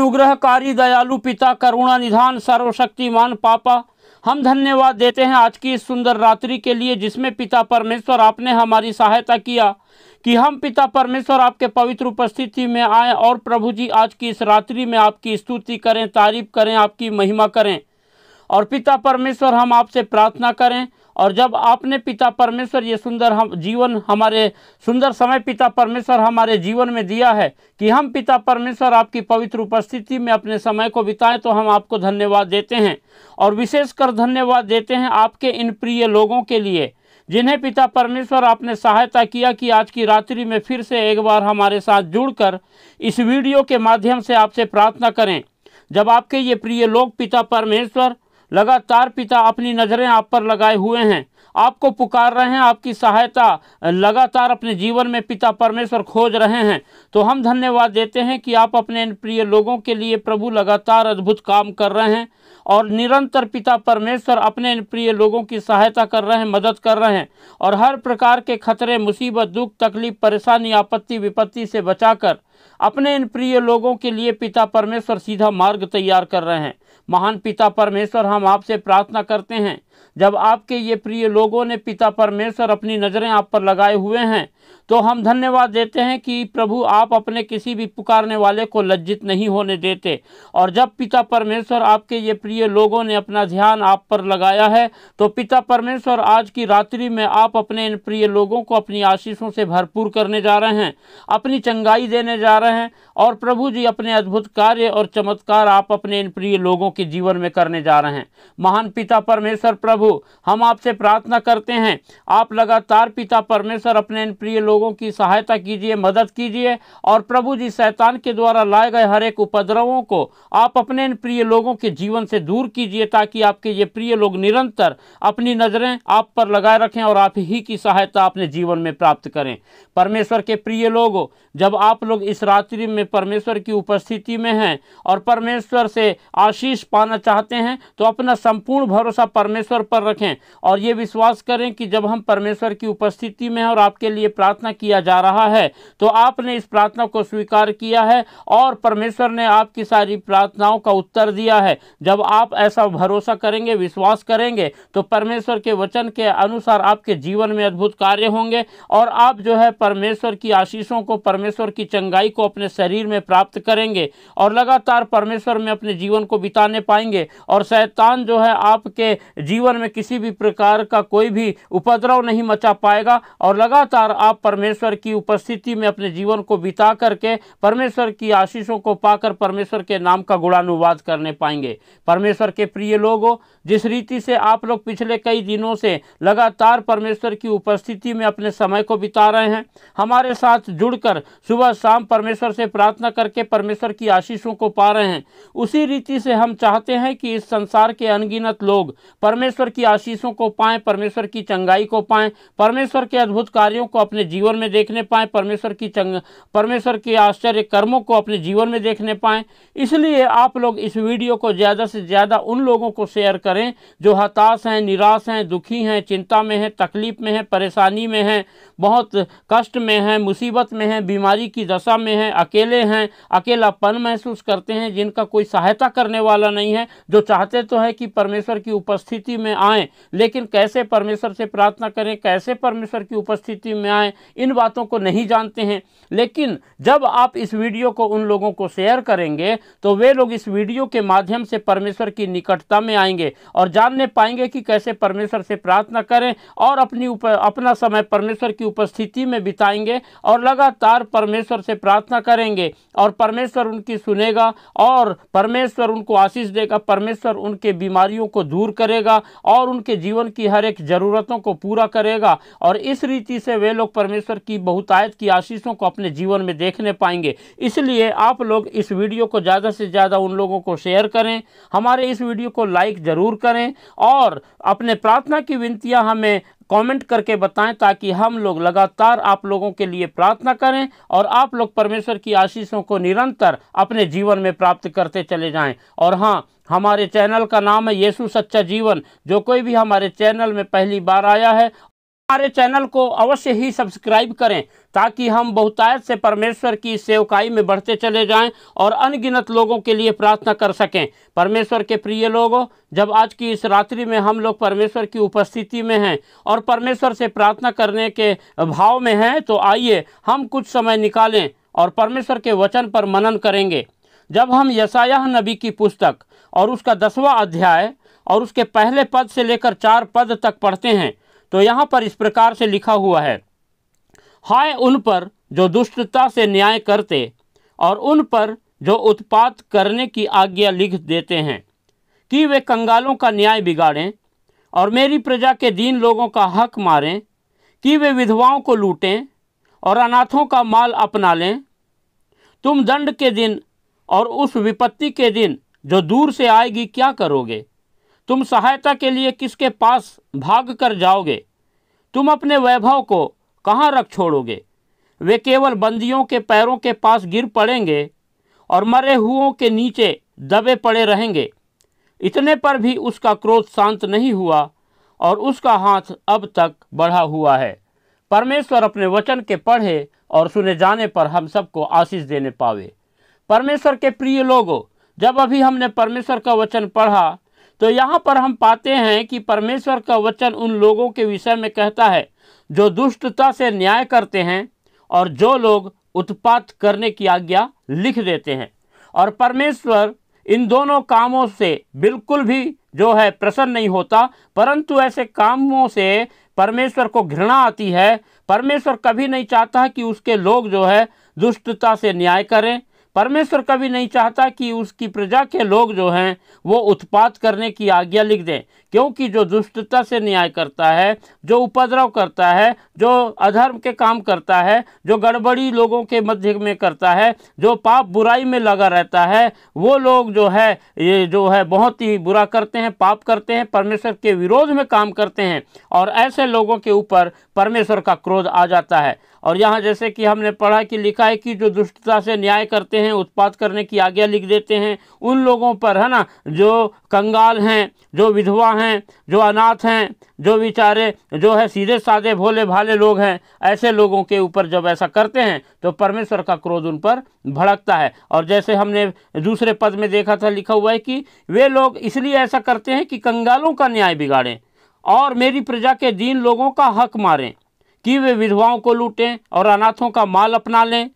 अनुग्रहकारी दयालु पिता, करुणा निधान, सर्वशक्तिमान पापा, हम धन्यवाद देते हैं आज की इस सुंदर रात्रि के लिए, जिसमें पिता परमेश्वर आपने हमारी सहायता किया कि हम पिता परमेश्वर आपके पवित्र उपस्थिति में आए और प्रभु जी आज की इस रात्रि में आपकी स्तुति करें, तारीफ करें, आपकी महिमा करें। और पिता परमेश्वर हम आपसे प्रार्थना करें, और जब आपने पिता परमेश्वर ये सुंदर जीवन, हमारे सुंदर समय पिता परमेश्वर हमारे जीवन में दिया है कि हम पिता परमेश्वर आपकी पवित्र उपस्थिति में अपने समय को बिताएं, तो हम आपको धन्यवाद देते हैं। और विशेषकर धन्यवाद देते हैं आपके इन प्रिय लोगों के लिए जिन्हें पिता परमेश्वर आपने सहायता किया कि आज की रात्रि में फिर से एक बार हमारे साथ जुड़कर इस वीडियो के माध्यम से आपसे प्रार्थना करें। जब आपके ये प्रिय लोग पिता परमेश्वर लगातार पिता अपनी नज़रें आप पर लगाए हुए हैं, आपको पुकार रहे हैं, आपकी सहायता लगातार अपने जीवन में पिता परमेश्वर खोज रहे हैं, तो हम धन्यवाद देते हैं कि आप अपने इन प्रिय लोगों के लिए प्रभु लगातार अद्भुत काम कर रहे हैं और निरंतर पिता परमेश्वर अपने इन प्रिय लोगों की सहायता कर रहे हैं, मदद कर रहे हैं, और हर प्रकार के खतरे, मुसीबत, दुख, तकलीफ, परेशानी, आपत्ति, विपत्ति से बचाकर अपने इन प्रिय लोगों के लिए पिता परमेश्वर सीधा मार्ग तैयार कर रहे हैं। महान पिता परमेश्वर, हम आपसे प्रार्थना करते हैं, जब आपके ये प्रिय लोगों ने पिता परमेश्वर अपनी नज़रें आप पर लगाए हुए हैं, तो हम धन्यवाद देते हैं कि प्रभु आप अपने किसी भी पुकारने वाले को लज्जित नहीं होने देते। और जब पिता परमेश्वर आपके ये प्रिय लोगों ने अपना ध्यान आप पर लगाया है, तो पिता परमेश्वर आज की रात्रि में आप अपने इन प्रिय लोगों को अपनी आशीषों से भरपूर करने जा रहे हैं, अपनी चंगाई देने जा रहे हैं, और प्रभु जी अपने अद्भुत कार्य और चमत्कार आप अपने इन प्रिय लोगों के जीवन में करने जा रहे हैं। महान पिता परमेश्वर प्रभु, हम आपसे प्रार्थना करते हैं, आप लगातार पिता परमेश्वर अपने इन प्रिय लोगों की सहायता कीजिए, मदद कीजिए, और प्रभु जी शैतान के द्वारा लाए गए हर एक उपद्रवों को आप अपने इन प्रिय लोगों के जीवन से दूर कीजिए, ताकि आपके ये प्रिय लोग निरंतर अपनी नज़रें आप पर लगाए रखें और आप ही की सहायता अपने जीवन में प्राप्त करें। परमेश्वर के प्रिय लोगों, जब आप लोग इस रात्रि में परमेश्वर की उपस्थिति में हैं और परमेश्वर से आशीष पाना चाहते हैं, तो अपना संपूर्ण भरोसा परमेश्वर पर रखें और ये विश्वास करें कि जब हम परमेश्वर की उपस्थिति में हैं और आपके लिए प्रार्थना किया जा रहा है, तो आपने इस प्रार्थना को स्वीकार किया है और परमेश्वर ने आपकी सारी प्रार्थनाओं का उत्तर दिया है। जब आप ऐसा भरोसा करेंगे, विश्वास करेंगे, तो परमेश्वर के वचन के अनुसार आपके जीवन में अद्भुत कार्य होंगे और आप जो है परमेश्वर की आशीषों को, परमेश्वर की चंगाई को अपने शरीर में प्राप्त करेंगे और लगातार परमेश्वर में अपने जीवन को बिताने पाएंगे। और शैतान जो है आपके जीवन में किसी भी प्रकार का कोई भी उपद्रव नहीं मचा पाएगा और लगातार आप परमेश्वर की उपस्थिति में अपने जीवन को बिता करके परमेश्वर की आशीषों को पाकर परमेश्वर के नाम का गुणानुवाद करने पाएंगे। परमेश्वर के प्रिय लोगों, जिस रीति से आप लोग पिछले कई दिनों से लगातार परमेश्वर की उपस्थिति में अपने समय को बिता रहे हैं, हमारे साथ जुड़कर सुबह शाम परमेश्वर से प्रार्थना करके परमेश्वर की आशीषों को पा रहे हैं, उसी रीति से हम चाहते हैं कि इस संसार के अनगिनत लोग परमेश्वर की आशीषों को पाएं, परमेश्वर की चंगाई को पाएं, परमेश्वर के अद्भुत कार्यों को अपने जीवन में देखने पाएं, परमेश्वर के आश्चर्य कर्मों को अपने जीवन में देखने पाएं। इसलिए आप लोग इस वीडियो को ज़्यादा से ज़्यादा उन लोगों को शेयर करें जो हताश हैं, निराश हैं, दुखी हैं, चिंता में हैं, तकलीफ में हैं, परेशानी में हैं, बहुत कष्ट में हैं, मुसीबत में हैं, बीमारी की दशा में हैं, अकेले हैं, अकेलापन महसूस करते हैं, जिनका कोई सहायता करने वाला नहीं है, जो चाहते तो है कि परमेश्वर की उपस्थिति में आएँ, लेकिन कैसे परमेश्वर से प्रार्थना करें, कैसे परमेश्वर की उपस्थिति में आएँ, इन बातों को नहीं जानते हैं। लेकिन जब आप इस वीडियो को उन लोगों को शेयर करेंगे, तो वे लोग इस वीडियो के माध्यम से परमेश्वर की निकटता में आएंगे और जानने पाएंगे कि कैसे परमेश्वर से प्रार्थना करें और अपना समय परमेश्वर की उपस्थिति में बिताएंगे और लगातार परमेश्वर से प्रार्थना करेंगे और परमेश्वर उनकी सुनेगा और परमेश्वर उनको आशीष देगा, परमेश्वर उनके बीमारियों को दूर करेगा और उनके जीवन की हर एक ज़रूरतों को पूरा करेगा। और इस रीति से वे लोग परमेश्वर की बहुतायत की आशीषों को अपने जीवन में देखने पाएंगे। इसलिए आप लोग इस वीडियो को ज़्यादा से ज़्यादा उन लोगों को शेयर करें, हमारे इस वीडियो को लाइक ज़रूर करें और अपने प्रार्थना की विनतियां हमें कमेंट करके बताएं, ताकि हम लोग लगातार आप लोगों के लिए प्रार्थना करें और आप लोग परमेश्वर की आशीषों को निरंतर अपने जीवन में प्राप्त करते चले जाएं। और हाँ, हमारे चैनल का नाम है यीशु सच्चा जीवन। जो कोई भी हमारे चैनल में पहली बार आया है हमारे चैनल को अवश्य ही सब्सक्राइब करें ताकि हम बहुतायत से परमेश्वर की सेवकाई में बढ़ते चले जाएं और अनगिनत लोगों के लिए प्रार्थना कर सकें। परमेश्वर के प्रिय लोगों, जब आज की इस रात्रि में हम लोग परमेश्वर की उपस्थिति में हैं और परमेश्वर से प्रार्थना करने के भाव में हैं, तो आइए हम कुछ समय निकालें और परमेश्वर के वचन पर मनन करेंगे। जब हम यशायाह नबी की पुस्तक और उसका 10वां अध्याय और उसके पहले पद से लेकर 4 पद तक पढ़ते हैं तो यहाँ पर इस प्रकार से लिखा हुआ है, हाय उन पर जो दुष्टता से न्याय करते और उन पर जो उत्पात करने की आज्ञा लिख देते हैं, कि वे कंगालों का न्याय बिगाड़ें और मेरी प्रजा के दीन लोगों का हक मारें, कि वे विधवाओं को लूटें और अनाथों का माल अपना लें। तुम दंड के दिन और उस विपत्ति के दिन जो दूर से आएगी क्या करोगे? तुम सहायता के लिए किसके पास भाग कर जाओगे? तुम अपने वैभव को कहाँ रख छोड़ोगे? वे केवल बंदियों के पैरों के पास गिर पड़ेंगे और मरे हुओं के नीचे दबे पड़े रहेंगे। इतने पर भी उसका क्रोध शांत नहीं हुआ और उसका हाथ अब तक बढ़ा हुआ है। परमेश्वर अपने वचन के पढ़े और सुने जाने पर हम सबको आशीष देने पावे। परमेश्वर के प्रिय लोगों, जब अभी हमने परमेश्वर का वचन पढ़ा तो यहाँ पर हम पाते हैं कि परमेश्वर का वचन उन लोगों के विषय में कहता है जो दुष्टता से न्याय करते हैं और जो लोग उत्पात करने की आज्ञा लिख देते हैं। और परमेश्वर इन दोनों कामों से बिल्कुल भी जो है प्रसन्न नहीं होता, परंतु ऐसे कामों से परमेश्वर को घृणा आती है। परमेश्वर कभी नहीं चाहता कि उसके लोग जो है दुष्टता से न्याय करें। परमेश्वर कभी नहीं चाहता कि उसकी प्रजा के लोग जो हैं वो उत्पात करने की आज्ञा लिख दें, क्योंकि जो दुष्टता से न्याय करता है, जो उपद्रव करता है, जो अधर्म के काम करता है, जो गड़बड़ी लोगों के मध्य में करता है, जो पाप बुराई में लगा रहता है, वो लोग जो है ये जो है बहुत ही बुरा करते हैं, पाप करते हैं, परमेश्वर के विरोध में काम करते हैं और ऐसे लोगों के ऊपर परमेश्वर का क्रोध आ जाता है। और यहाँ जैसे कि हमने पढ़ा कि लिखा है कि जो दुष्टता से न्याय करते हैं, उत्पात करने की आज्ञा लिख देते हैं, उन लोगों पर, है ना, जो कंगाल हैं, जो विधवा हैं, जो अनाथ हैं, जो बेचारे जो है सीधे साधे भोले भाले लोग हैं, ऐसे लोगों के ऊपर जब ऐसा करते हैं तो परमेश्वर का क्रोध उन पर भड़कता है। और जैसे हमने दूसरे पद में देखा था, लिखा हुआ है कि वे लोग इसलिए ऐसा करते हैं कि कंगालों का न्याय बिगाड़ें और मेरी प्रजा के दीन लोगों का हक मारें, कि वे विधवाओं को लूटें और अनाथों का माल अपना लें।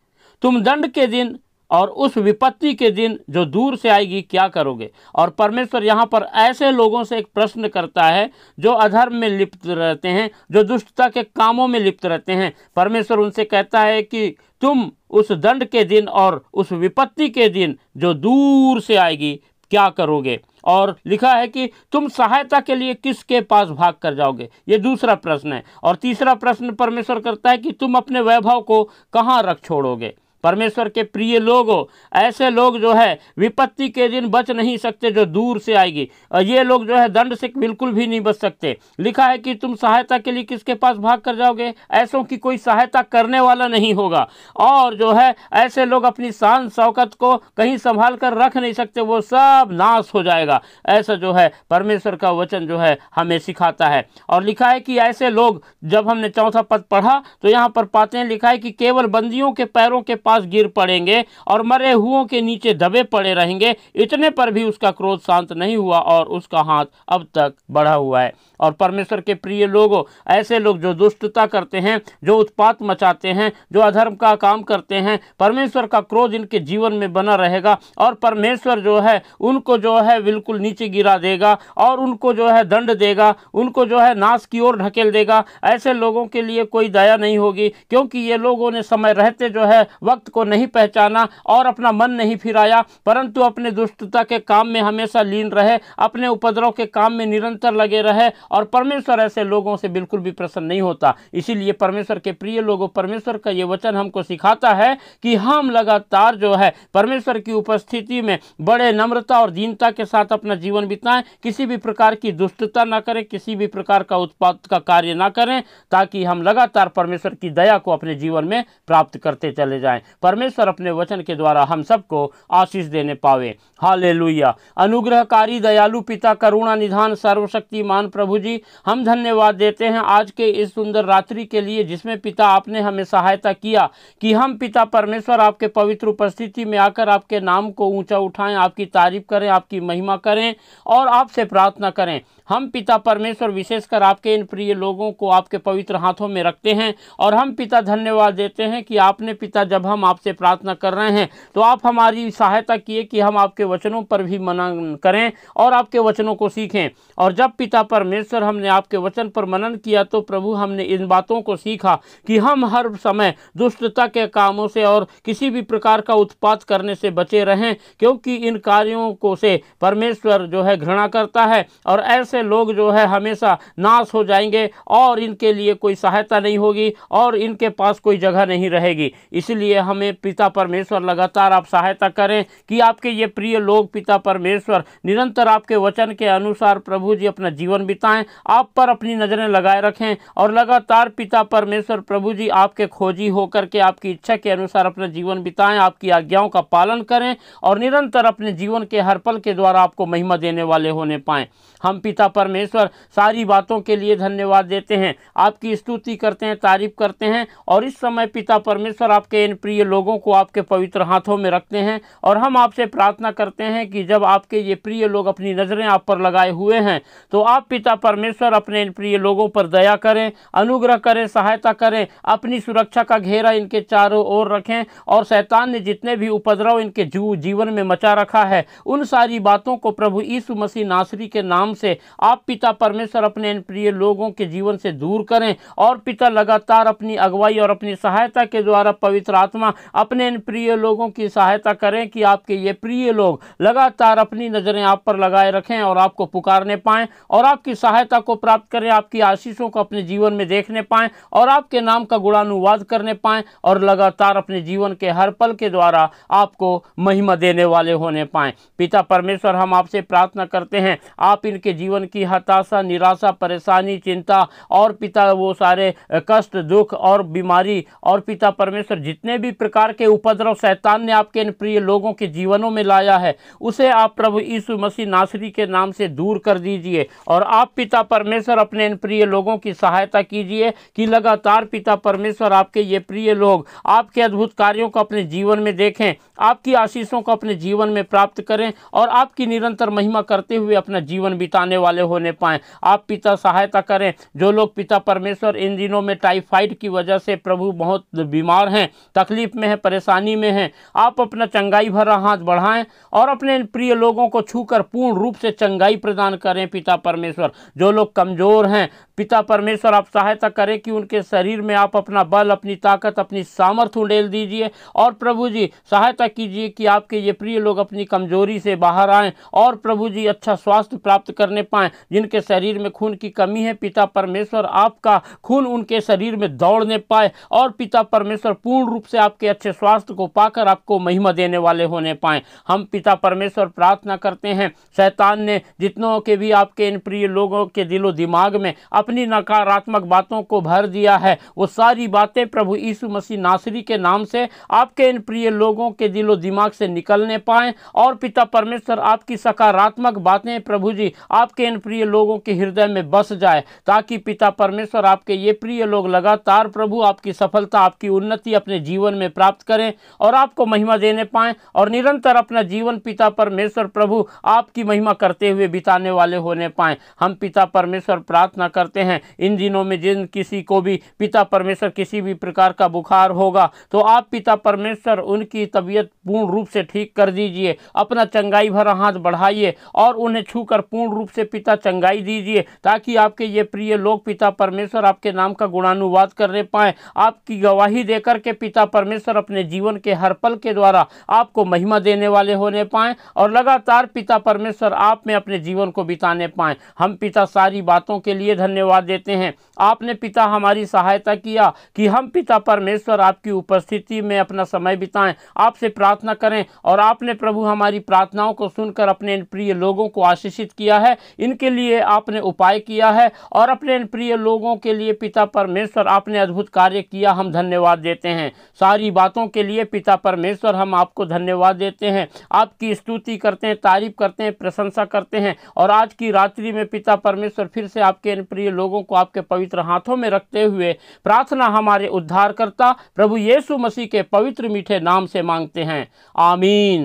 तुम दंड के दिन और उस विपत्ति के दिन जो दूर से आएगी क्या करोगे? और परमेश्वर यहाँ पर ऐसे लोगों से एक प्रश्न करता है जो अधर्म में लिप्त रहते हैं, जो दुष्टता के कामों में लिप्त रहते हैं। परमेश्वर उनसे कहता है कि तुम उस दंड के दिन और उस विपत्ति के दिन जो दूर से आएगी क्या करोगे? और लिखा है कि तुम सहायता के लिए किसके पास भाग कर जाओगे? ये दूसरा प्रश्न है। और तीसरा प्रश्न परमेश्वर करता है कि तुम अपने वैभव को कहाँ रख छोड़ोगे? परमेश्वर के प्रिय लोगों, ऐसे लोग जो है विपत्ति के दिन बच नहीं सकते जो दूर से आएगी, और ये लोग जो है दंड से बिल्कुल भी नहीं बच सकते। लिखा है कि तुम सहायता के लिए किसके पास भाग कर जाओगे? ऐसों की कोई सहायता करने वाला नहीं होगा। और जो है ऐसे लोग अपनी शान शौकत को कहीं संभाल कर रख नहीं सकते, वो सब नाश हो जाएगा। ऐसा जो है परमेश्वर का वचन जो है हमें सिखाता है। और लिखा है कि ऐसे लोग, जब हमने 4वां पद पढ़ा तो यहाँ पर पाते हैं, लिखा है कि केवल बंदियों के पैरों के पास गिर पड़ेंगे और मरे हुओं के नीचे दबे पड़े रहेंगे। इतने पर भी उसका क्रोध शांत नहीं हुआ और उसका हाथ अब तक बढ़ा हुआ है। और परमेश्वर के प्रिय लोगों, ऐसे लोग जो दुष्टता करते हैं, जो उत्पात मचाते हैं, जो अधर्म का काम करते हैं, परमेश्वर का क्रोध इनके जीवन में बना रहेगा और परमेश्वर जो है उनको जो है बिल्कुल नीचे गिरा देगा और उनको जो है दंड देगा, उनको जो है नाश की ओर ढकेल देगा। ऐसे लोगों के लिए कोई दया नहीं होगी, क्योंकि ये लोगों ने समय रहते जो है वक्त को नहीं पहचाना और अपना मन नहीं फिराया, परंतु अपने दुष्टता के काम में हमेशा लीन रहे, अपने उपद्रव के काम में निरंतर लगे रहे। और परमेश्वर ऐसे लोगों से बिल्कुल भी प्रसन्न नहीं होता। इसीलिए परमेश्वर के प्रिय लोगों, परमेश्वर का ये वचन हमको सिखाता है कि हम लगातार जो है परमेश्वर की उपस्थिति में बड़े नम्रता और दीनता के साथ अपना जीवन बिताएं, किसी भी प्रकार की दुष्टता ना करें, किसी भी प्रकार का उत्पात का कार्य ना करें, ताकि हम लगातार परमेश्वर की दया को अपने जीवन में प्राप्त करते चले जाएं। परमेश्वर अपने वचन के द्वारा हम सबको आशीष देने पावे। हालेलुया। अनुग्रहकारी दयालु पिता, करुणा निधान सर्वशक्तिमान प्रभु जी, हम धन्यवाद देते हैं आज के इस सुंदर रात्रि के लिए जिसमें पिता आपने हमें सहायता किया कि हम पिता परमेश्वर आपके पवित्र उपस्थिति में आकर आपके नाम को ऊंचा उठाएं, आपकी तारीफ करें, आपकी महिमा करें और आपसे प्रार्थना करें। हम पिता परमेश्वर विशेषकर आपके इन प्रिय लोगों को आपके पवित्र हाथों में रखते हैं और हम पिता धन्यवाद देते हैं कि आपने पिता जब हम आपसे प्रार्थना कर रहे हैं तो आप हमारी सहायता किए कि हम आपके वचनों पर भी मनन करें और आपके वचनों को सीखें। और जब पिता परमेश्वर हमने आपके वचन पर मनन किया तो प्रभु हमने इन बातों को सीखा कि हम हर समय दुष्टता के कामों से और किसी भी प्रकार का उत्पात करने से बचे रहें, क्योंकि इन कार्यों को से परमेश्वर जो है घृणा करता है और ऐसे लोग जो है हमेशा नाश हो जाएंगे और इनके लिए कोई सहायता नहीं होगी और इनके पास कोई जगह नहीं रहेगी। इसलिए हमें पिता परमेश्वर लगातार आप सहायता करें कि आपके ये प्रिय लोग पिता परमेश्वर निरंतर आपके वचन के अनुसार प्रभु जी अपना जीवन बिताएं, आप पर अपनी नजरें लगाए रखें और लगातार पिता परमेश्वर प्रभु जी आपके खोजी होकर के आपकी इच्छा के अनुसार अपना जीवन बिताएं, आपकी आज्ञाओं का पालन करें और निरंतर अपने जीवन के हर पल के द्वारा आपको महिमा देने वाले होने पाएं। हम पिता परमेश्वर सारी बातों के लिए धन्यवाद देते हैं, आपकी स्तुति करते हैं, तारीफ करते हैं और इस समय पिता परमेश्वर आपके इन प्रिय लोगों को आपके पवित्र हाथों में रखते हैं और हम आपसे प्रार्थना करते हैं कि जब आपके ये प्रिय लोग अपनी नजरें आप पर लगाए हुए हैं तो आप पिता परमेश्वर अपने इन प्रिय लोगों पर दया करें, अनुग्रह करें, सहायता करें, अपनी सुरक्षा का घेरा इनके चारों ओर रखें और शैतान ने जितने भी उपद्रव इनके जीवन में मचा रखा है उन सारी बातों को प्रभु यीशु मसीह नासरी के नाम से आप पिता परमेश्वर अपने इन प्रिय लोगों के जीवन से दूर करें और पिता लगातार अपनी अगुवाई और अपनी सहायता के द्वारा पवित्र आत्मा अपने इन प्रिय लोगों की सहायता करें कि आपके ये प्रिय लोग लगातार अपनी नजरें आप पर लगाए रखें और आपको पुकारने पाएं और आपकी सहायता को प्राप्त करें, आपकी आशीषों को अपने जीवन में देखने पाएं और आपके नाम का गुणानुवाद करने पाएं और लगातार अपने जीवन के हर पल के द्वारा आपको महिमा देने वाले होने पाएं। पिता परमेश्वर हम आपसे प्रार्थना करते हैं आप इनके जीवन की हताशा, निराशा, परेशानी, चिंता और पिता वो सारे कष्ट, दुख और बीमारी और पिता परमेश्वर जितने भी प्रकार के उपद्रव शैतान ने आपके इन प्रिय लोगों के जीवनों में लाया है उसे आप प्रभु यीशु मसीह नासरी के नाम से दूर कर दीजिए और आप पिता परमेश्वर अपने इन प्रिय लोगों की सहायता कीजिए कि लगातार पिता परमेश्वर आपके ये प्रिय लोग आपके अद्भुत कार्यों को अपने जीवन में देखें, आपकी आशीषों को अपने जीवन में प्राप्त करें और आपकी निरंतर महिमा करते हुए अपना जीवन बिताने वाले होने पाएं। आप पिता सहायता करें जो लोग पिता परमेश्वर इन दिनों में टाइफाइड की वजह से प्रभु बहुत बीमार हैं, तकलीफ में हैं, परेशानी में हैं, आप अपना चंगाई भरा हाथ बढ़ाएं और अपने इन प्रिय लोगों को छूकर पूर्ण रूप से चंगाई प्रदान करें। पिता परमेश्वर जो लोग कमजोर हैं पिता परमेश्वर आप सहायता करें कि उनके शरीर में आप अपना बल, अपनी ताकत, अपनी सामर्थ्य उंडेल दीजिए और प्रभु जी सहायता कीजिए कि आपके ये प्रिय लोग अपनी कमजोरी से बाहर आएं और प्रभु जी अच्छा स्वास्थ्य प्राप्त करने पाएं। जिनके शरीर में खून की कमी है पिता परमेश्वर आपका खून उनके शरीर में दौड़ने पाए और पिता परमेश्वर पूर्ण रूप से आपके अच्छे स्वास्थ्य को पाकर आपको महिमा देने वाले होने पाएं। हम पिता परमेश्वर प्रार्थना करते हैं शैतान ने जितनों के भी आपके इन प्रिय लोगों के दिलो दिमाग में अपनी नकारात्मक बातों को भर दिया है वो सारी बातें प्रभु यीशु मसीह नासरी के नाम से आपके इन प्रिय लोगों के दिलो दिमाग से निकलने पाएं और पिता परमेश्वर आपकी सकारात्मक बातें प्रभु जी आपके इन प्रिय लोगों के हृदय में बस जाए ताकि पिता परमेश्वर आपके ये प्रिय लोग लगातार प्रभु आपकी सफलता, आपकी उन्नति अपने जीवन में प्राप्त करें और आपको महिमा देने पाएं और निरंतर अपना जीवन पिता परमेश्वर प्रभु आपकी महिमा करते हुए बिताने वाले होने पाएं। हम पिता परमेश्वर प्रार्थना करते हैं इन दिनों में जिन किसी को भी पिता परमेश्वर किसी भी प्रकार का बुखार होगा तो आप पिता परमेश्वर उनकी तबीयत पूर्ण रूप से ठीक कर दीजिए, अपना चंगाई भरा हाथ बढ़ाइए और उन्हें छूकर पूर्ण रूप से पिता चंगाई दीजिए ताकि आपके ये प्रिय लोग पिता परमेश्वर आपके नाम का गुणानुवाद करने पाएं, आपकी गवाही देकर के पिता परमेश्वर अपने जीवन के हर पल के द्वारा आपको महिमा देने वाले होने पाएं और लगातार पिता परमेश्वर आप में अपने जीवन को बिताने पाएं। हम पिता सारी बातों के लिए धन्यवाद देते हैं। आपने पिता हमारी सहायता किया कि हम पिता परमेश्वर आपकी उपस्थिति में अपना समय बिताएं, आपसे प्रार्थना करें और आपने प्रभु हमारी प्रार्थनाओं को सुनकर अपने इन प्रिय लोगों को आशीषित किया है। इनके लिए आपने उपाय किया है और अपने इन प्रिय लोगों के लिए पिता परमेश्वर आपने अद्भुत कार्य किया। हम धन्यवाद देते हैं। सारी बातों के लिए पिता परमेश्वर हम आपको धन्यवाद देते हैं, आपकी स्तुति करते हैं, तारीफ करते हैं, प्रशंसा करते हैं। और आज की रात्रि में पिता परमेश्वर फिर से आपके प्रिय लोगों को आपके पवित्र हाथों में रखते हुए प्रार्थना हमारे उद्धारकर्ता प्रभु यीशु मसीह के पवित्र मीठे नाम से मांगते हैं, आमीन।